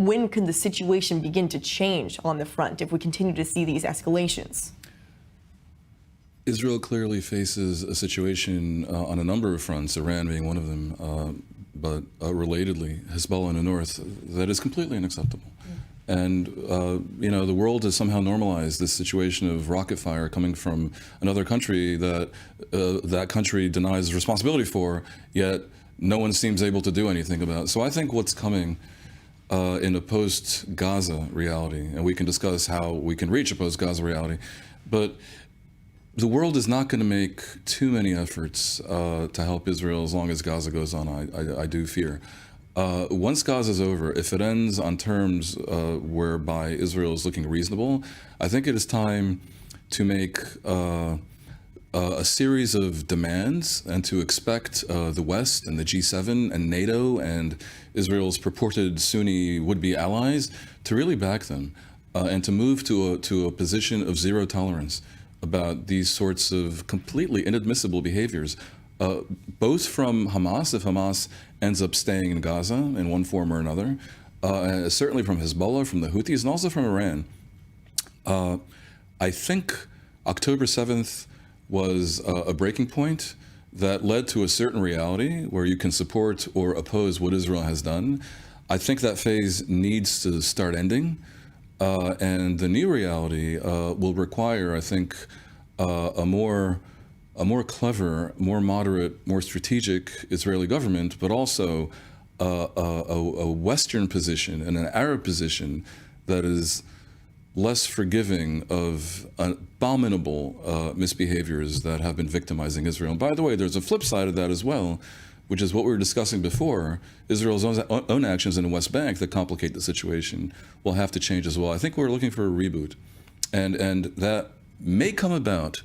when can the situation begin to change on the front if we continue to see these escalations? Israel clearly faces a situation on a number of fronts, Iran being one of them, but relatedly, Hezbollah in the north, that is completely unacceptable. And, the world has somehow normalized this situation of rocket fire coming from another country that that country denies responsibility for, yet no one seems able to do anything about it. So I think what's coming in a post-Gaza reality, and we can discuss how we can reach a post-Gaza reality, but the world is not going to make too many efforts to help Israel as long as Gaza goes on, I do fear. Once Gaza is over, if it ends on terms whereby Israel is looking reasonable, I think it is time to make a series of demands and to expect the West and the G7 and NATO and Israel's purported Sunni would-be allies to really back them and to move to a position of zero tolerance about these sorts of completely inadmissible behaviors, both from Hamas, if Hamas ends up staying in Gaza in one form or another, certainly from Hezbollah, from the Houthis, and also from Iran. I think October 7th was a breaking point that led to a certain reality where you can support or oppose what Israel has done. I think that phase needs to start ending. And the new reality will require, I think, a more clever, more moderate, more strategic Israeli government, but also a Western position and an Arab position that is less forgiving of abominable misbehaviors that have been victimizing Israel. And by the way, there's a flip side of that as well, which is what we were discussing before. Israel's own actions in the West Bank that complicate the situation will have to change as well. I think we're looking for a reboot. And that may come about.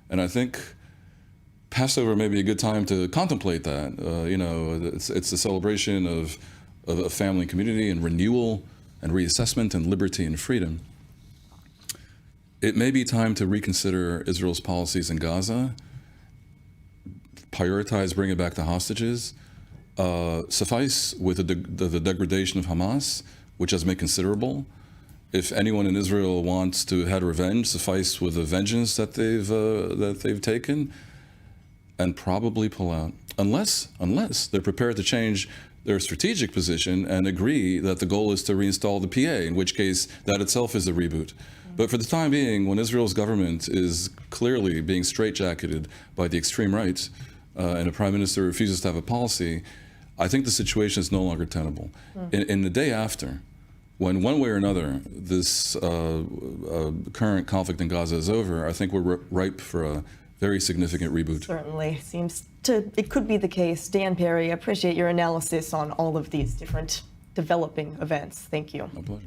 And I think Passover may be a good time to contemplate that. It's a celebration of a family and community and renewal and reassessment and liberty and freedom. It may be time to reconsider Israel's policies in Gaza, prioritize bringing back the hostages, suffice with the degradation of Hamas, which has been considerable. If anyone in Israel wants to have revenge, suffice with the vengeance that they've taken, and probably pull out, unless they're prepared to change their strategic position and agree that the goal is to reinstall the PA, in which case that itself is a reboot. But for the time being, when Israel's government is clearly being straitjacketed by the extreme right, and a prime minister refuses to have a policy, I think the situation is no longer tenable. In the day after, when one way or another this current conflict in Gaza is over, I think we're ripe for a very significant reboot. Certainly it could be the case. Dan Perry, I appreciate your analysis on all of these different developing events. Thank you. My pleasure.